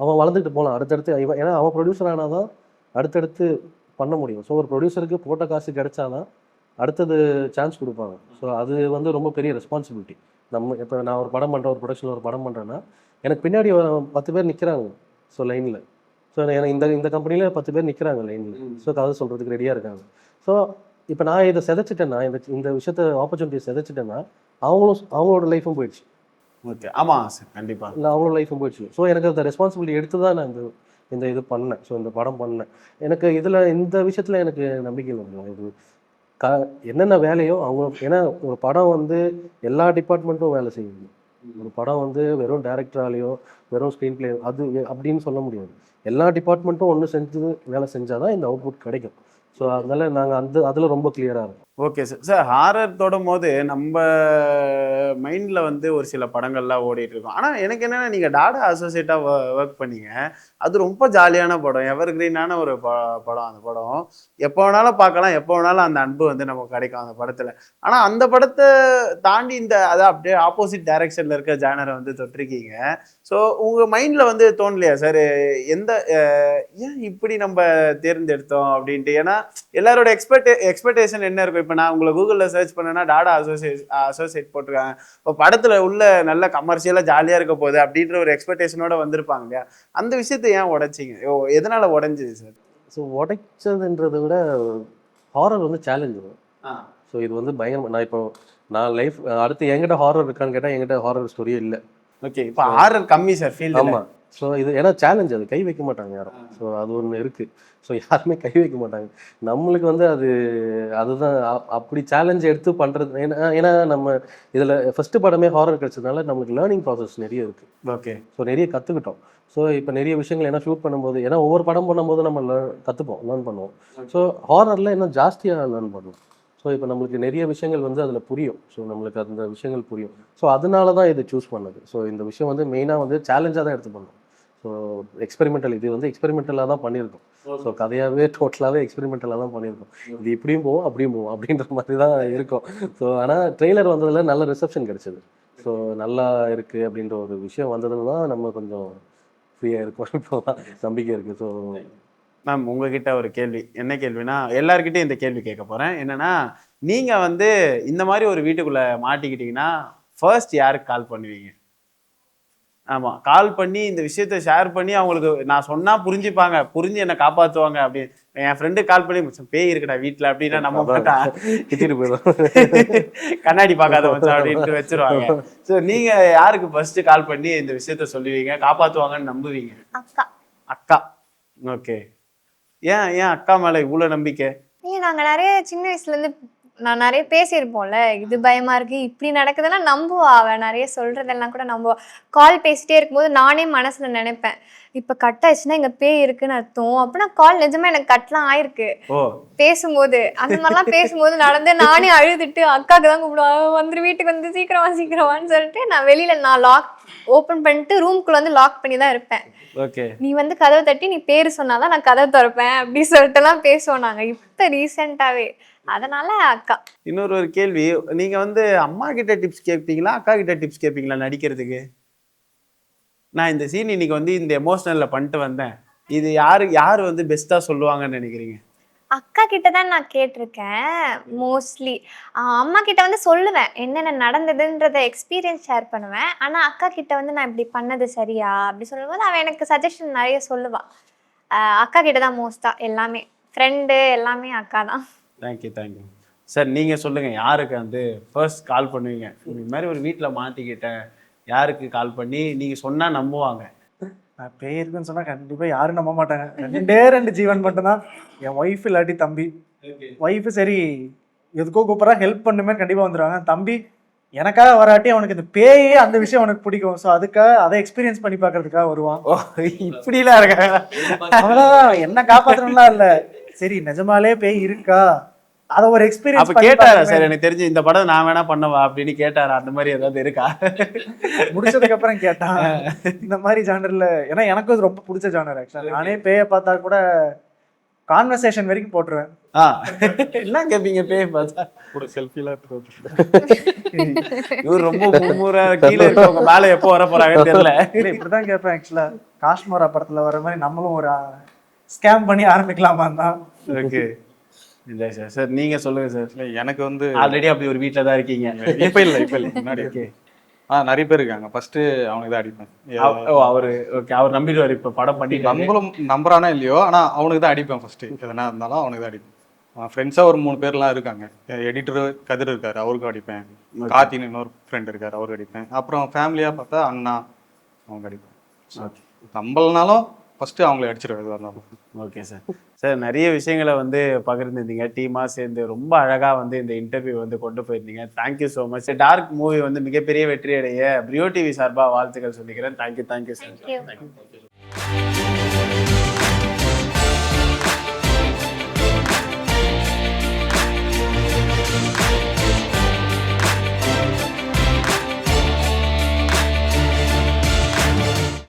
அவன் வளர்ந்துக்கிட்டு போகலாம் அடுத்தடுத்து. ஏன்னா அவன் ப்ரொடியூசர் ஆனால் தான் அடுத்தடுத்து பண்ண முடியும். ஸோ ஒரு ப்ரொடியூசருக்கு போட்ட காசு கிடைச்சாதான் அடுத்தது சான்ஸ் கொடுப்பாங்க. ஸோ அது வந்து ரொம்ப பெரிய ரெஸ்பான்சிபிலிட்டி. இப்போ நான் ஒரு படம் பண்ணுறேன், ஒரு ப்ரொடக்ஷனில் ஒரு படம் பண்ணுறேன்னா எனக்கு பின்னாடி 10 பேர் நிற்கிறாங்க. ஸோ லைனில். ஸோ எனக்கு இந்த கம்பெனியில் 10 பேர் நிற்கிறாங்க லைனில். ஸோ கதை சொல்கிறதுக்கு ரெடியாக இருக்காங்க. ஸோ இப்போ நான் இதை செதைச்சிட்டேன்னா, இந்த விஷயத்த ஆப்பர்ச்சுனிட்டியை செதைச்சிட்டேன்னா அவங்களோட லைஃப்பும் போயிடுச்சு. ஓகே. ஆமாம் சார், கண்டிப்பாக. இல்லை அவங்களோட லைஃப்பும் போயிடுச்சு. ஸோ எனக்கு அந்த ரெஸ்பான்சிபிலிட்டி எடுத்து தான் நான் இது பண்ணேன். ஸோ இந்த படம் பண்ணேன். எனக்கு இந்த விஷயத்தில் எனக்கு நம்பிக்கை இல்லை. இது என்னென்ன வேலையோ அவங்க, ஏன்னா ஒரு படம் வந்து எல்லா டிபார்ட்மெண்ட்டும் வேலை செய்யுது. ஒரு படம் வந்து வெறும் டேரக்டராலேயோ வெறும் ஸ்க்ரீன் பிளே அது அப்படின்னு சொல்ல முடியாது. எல்லா டிபார்ட்மெண்ட்டும் ஒன்று வேலை செஞ்சால் தான் இந்த அவுட்புட் கிடைக்கும். ஸோ அதனால நாங்கள் அதில் ரொம்ப கிளியராக இருக்கும். Okay sir. சார் ஹாரர் தொடும் போது நம்ம மைண்டில் வந்து ஒரு சில படங்கள்லாம் ஓடிட்டு இருக்கும். ஆனால் எனக்கு என்னென்னா நீங்கள் டாடா அசோசியேட்டாக ஒர்க் பண்ணீங்க. அது ரொம்ப ஜாலியான படம், எவர் கிரீனான ஒரு படம். அந்த படம் எப்போ வேணாலும் பார்க்கலாம், எப்போ வேணாலும் அந்த அன்பு வந்து நமக்கு கிடைக்கும் அந்த படத்தில். ஆனால் அந்த படத்தை தாண்டி அதை அப்படியே ஆப்போசிட் டைரக்ஷனில் இருக்க ஜானரை வந்து தொட்டிருக்கீங்க. ஸோ உங்கள் மைண்டில் வந்து தோணலையா சார் எந்த ஏன் இப்படி நம்ம தேர்ந்தெடுத்தோம் அப்படின்ட்டு? ஏன்னா எல்லாரோட எக்ஸ்பெக்டேஷன் என்ன இருக்கும்? இப்போ நான் உங்களை கூகுளில் சர்ச் பண்ணேன்னா டாடா அசோசியேட் போட்டிருக்காங்க. இப்போ படத்தில் உள்ள நல்ல கமர்ஷியலாக ஜாலியாக இருக்க போகுது அப்படின்ற ஒரு எக்ஸ்பெக்டேஷனோட வந்திருப்பாங்க இல்லையா? அந்த விஷயத்தை ஏன் உடைச்சிங்க? எதனால உடைஞ்சிது சார்? ஸோ உடைச்சதுன்றதை விட ஹாரர் வந்து சேலஞ்சு வரும். ஸோ இது வந்து பயங்கரமாக நான் லைஃப் அடுத்து என்கிட்ட ஹாரர் இருக்கான்னு கேட்டால் என்கிட்ட ஹாரர் ஸ்டோரியே இல்லை. ஓகே, இப்போ ஹாரர் கம்மி சார் ஃபீல். ஆமாம். ஸோ இது ஏன்னா சேலஞ்ச், அது கை வைக்க மாட்டாங்க யாரும். ஸோ அது ஒன்று இருக்குது. ஸோ யாருமே கை வைக்க மாட்டாங்க. நம்மளுக்கு வந்து அதுதான் அப்படி சேலஞ்ச் எடுத்து பண்ணுறது. ஏன்னா நம்ம இதில் ஃபஸ்ட்டு படமே ஹாரர் கிடச்சதுனால நம்மளுக்கு லேர்னிங் ப்ராசஸ் நிறைய இருக்குது. ஓகே. ஸோ நிறைய கற்றுக்கிட்டோம். ஸோ இப்போ நிறைய விஷயங்கள் ஏன்னா ஷூட் பண்ணும்போது, ஏன்னா ஒவ்வொரு படம் பண்ணும்போது நம்ம லேர்ன் பண்ணுவோம். ஸோ ஹாரரில் இன்னும் ஜாஸ்தியாக லேர்ன் பண்ணுவோம். ஸோ இப்போ நம்மளுக்கு நிறைய விஷயங்கள் வந்து அதில் புரியும். ஸோ நம்மளுக்கு அந்த விஷயங்கள் புரியும். ஸோ அதனால தான் இதை சூஸ் பண்ணது. ஸோ இந்த விஷயம் வந்து மெயினாக வந்து சேலஞ்சாக தான் எடுத்து பண்ணோம். ஸோ எக்ஸ்பெரிமெண்டல், இது வந்து எக்ஸ்பெரிமெண்டலாக தான் பண்ணியிருக்கோம். ஸோ கதையாகவே டோட்டலாகவே எக்ஸ்பெரிமெண்டலாக தான் பண்ணியிருக்கோம். இது இப்படியும் போவோம் அப்படியும் போவோம் அப்படின்ற மாதிரி தான் இருக்கும். ஸோ ஆனால் ட்ரெய்லர் வந்ததில் நல்ல ரிசப்ஷன் கிடச்சிது. ஸோ நல்லா இருக்குது அப்படின்ற ஒரு விஷயம் வந்ததுன்னு தான் நம்ம கொஞ்சம் ஃப்ரீயாக இருக்கும். இப்போ தான் நம்பிக்கை இருக்குது. ஸோ மேம் உங்ககிட்ட ஒரு கேள்வி. என்ன கேள்வினா, எல்லாருக்கிட்டையும் இந்த கேள்வி கேட்க போகிறேன். என்னென்னா, நீங்கள் வந்து இந்த மாதிரி ஒரு வீட்டுக்குள்ளே மாட்டிக்கிட்டீங்கன்னா ஃபர்ஸ்ட் யாருக்கு கால் பண்ணுவீங்க? ஆமாம், கால் பண்ணி இந்த விஷயத்த ஷேர் பண்ணி அவங்களுக்கு நான் சொன்னால் புரிஞ்சுப்பாங்க, புரிஞ்சு என்னை காப்பாற்றுவாங்க. அப்படி என் ஃப்ரெண்டுக்கு கால் பண்ணி பேய் இருக்குடா வீட்டில் அப்படின்னா நம்ம மாட்டேன், திட்டிட்டு போயிடும், கண்ணாடி பார்க்காத மச்சான் அப்படின்ட்டு வச்சிருவாங்க. ஸோ நீங்கள் யாருக்கு ஃபர்ஸ்ட்டு கால் பண்ணி இந்த விஷயத்த சொல்லுவீங்க, காப்பாற்றுவாங்கன்னு நம்புவீங்க? அக்கா. அக்கா. ஓகே. ஏன் அக்கா மேலே இவ்வளோ நம்பிக்கை? நாங்கள் நிறைய சின்ன வயசுலேருந்து நான் நிறைய பேசியிருப்போம்ல, இது பயமா இருக்கு இப்படி நடக்குதெல்லாம் நம்புவா. அவள் நிறைய சொல்றதெல்லாம் கூட நம்புவா. கால் பேசிட்டே இருக்கும்போது நானே மனசுல நினைப்பேன், இப்போ கட் ஆயிடுச்சுன்னா இங்க பேய் இருக்குன்னு அர்த்தம். அப்படின்னா கால் நிஜமா எனக்கு கட்லாம் ஆயிருக்கு பேசும்போது. அந்த மாதிரிலாம் பேசும்போது நடந்து நானே அழுதுட்டு அக்காவுக்கு தான் கூப்பிடுவேன், வந்துரு வீட்டுக்கு வந்து சீக்கிரமான்னு சொல்லிட்டு நான் வெளியில லாக் ஓப்பன் பண்ணிட்டு ரூம்குள்ள வந்து லாக் பண்ணி தான் இருப்பேன். ஓகே. நீ வந்து கதவை தட்டி நீ பேரு சொன்னாதான் நான் கதவை திறப்பேன் அப்படி சொல்லிட்டு எல்லாம் பேசுவோம் நாங்க இப்ப ரீசெண்டாவே. அதனால அக்கா. இன்னொரு கேள்வி, நீங்க வந்து அம்மா கிட்ட டிப்ஸ் கேட்பீங்களா, அக்கா கிட்ட டிப்ஸ் கேட்பீங்களா நடிக்கிறதுக்கு? நான் இந்த சீன் இன்னைக்கு வந்து இந்த எமோஷனல்ல பண்ணிட்டு வந்தேன், இது யாரு வந்து பெஸ்டா சொல்லுவாங்கன்னு நினைக்கிறீங்க? அக்கா கிட்ட தான் நான் கேட்டிருக்கேன் மோஸ்ட்லி. அம்மா கிட்ட வந்து சொல்லுவேன் என்னென்ன நடந்ததுன்றத எக்ஸ்பீரியன்ஸ் ஷேர் பண்ணுவேன். ஆனா அக்கா கிட்ட வந்து நான் இப்படி பண்ணது சரியா அப்படி சொல்லும்போது அவன் எனக்கு சஜஷன் நிறைய சொல்லுவா. அக்கா கிட்ட தான் மோஸ்டா எல்லாமே, ஃப்ரெண்டு எல்லாமே அக்கா தான். Thank you sir. நீங்கள் சொல்லுங்கள், யாருக்கு வந்து ஃபர்ஸ்ட் கால் பண்ணுவீங்க? இந்த மாதிரி ஒரு வீட்டில் மாட்டிக்கிட்டேன், யாருக்கு கால் பண்ணி நீங்கள் சொன்னால் நம்புவாங்க? நான் பேய் இருக்குன்னு சொன்னால் கண்டிப்பாக யாரும் நம்ப மாட்டாங்க. 2 ஜீவன் மட்டும்தான், என் ஒய்ஃப் இல்லாட்டி தம்பி. ஒய்ஃபு சரி எதுக்கோ கூப்பிட்றா ஹெல்ப் பண்ணுமே கண்டிப்பாக வந்துடுவாங்க. தம்பி எனக்காக வராட்டி அவனுக்கு இந்த பேயே அந்த விஷயம் அவனுக்கு பிடிக்கும். ஸோ அதுக்காக அதை எக்ஸ்பீரியன்ஸ் பண்ணி பார்க்கறதுக்காக வருவான். ஓ இப்படிலாம் இருக்காங்க. அவ்வளோதான், என்ன காப்பாற்றணும்லாம் இல்லை, சரி நிஜமாலே பேய் இருக்கா அதை ஒரு எக்ஸ்பீரியன்ஸ். அப்ப கேட்டாரா சார்? எனக்கு தெரிஞ்சு இந்த படம் நான் வேணா பண்ணவா அப்படின்னு கேட்டாரா? அந்த மாதிரி ஏதாவது இருக்கா? முடிச்சதுக்கு அப்புறம் கேட்டான் இந்த மாதிரி ஜானர்ல. ஏன்னா எனக்கு அது ரொம்ப பிடிச்ச ஜானர் ஆக்சுவலா. நானே பேயை பார்த்தா கூட கான்வர்சேஷன் வரைக்கும் போட்டுருவேன். என்ன கேட்பீங்க பேய் பார்த்தா? கூட செல்ஃபிலாம் இவர் ரொம்ப மும்முறை கீழே இருக்கவங்க மேலே எப்போ வர போறாங்கன்னு தெரியல. இல்லை இப்படிதான் கேட்பேன் ஆக்சுவலா. காஷ்மோரா படத்துல வர மாதிரி நம்மளும் ஒரு ஸ்கேம் பண்ணி ஆரம்பிக்கலாமா தான். ஓகே. இல்லை சார். சார் நீங்கள் சொல்லுங்கள் சார். இல்லை எனக்கு வந்து ஆல்ரெடி அப்படி ஒரு வீட்டில் தான் இருக்கீங்க. இப்போ இல்லை முன்னாடி. ஓகே. நிறைய பேர் இருக்காங்க. ஃபர்ஸ்ட் அவனுக்கு தான் அடிப்பேன். அவர் நம்பிடுவார். இப்போ படம் பண்ணி நம்மளும் நம்புறானா இல்லையோ, ஆனால் அவனுக்கு தான் அடிப்பேன் ஃபர்ஸ்ட். எதனா இருந்தாலும் அவனுக்கு தான் அடிப்பேன். ஃப்ரெண்ட்ஸாக ஒரு 3 பேர்லாம் இருக்காங்க. எடிட்டர் கதிர் இருக்காரு, அவருக்கு அடிப்பேன். கார்த்தின்னு இன்னொரு ஃப்ரெண்ட் இருக்காரு, அவருக்கு அடிப்பேன். அப்புறம் ஃபேமிலியாக பார்த்தா அண்ணா, அவங்க அடிப்பேன். நம்பலனாலும் ஃபர்ஸ்ட் அவங்களை அடிச்சிருவாங்க. Okay sir. சார் நிறைய விஷயங்களை வந்து பகிர்ந்துருந்தீங்க, டீமாக சேர்ந்து ரொம்ப அழகாக வந்து இந்த இன்டர்வியூ வந்து கொண்டு போயிருந்தீங்க. Thank you so much. Dark movie வந்து மிகப்பெரிய வெற்றி அடைய பிரியோ டிவி சார்பாக வாழ்த்துக்கள் சொல்லிக்கிறேன். Thank you sir.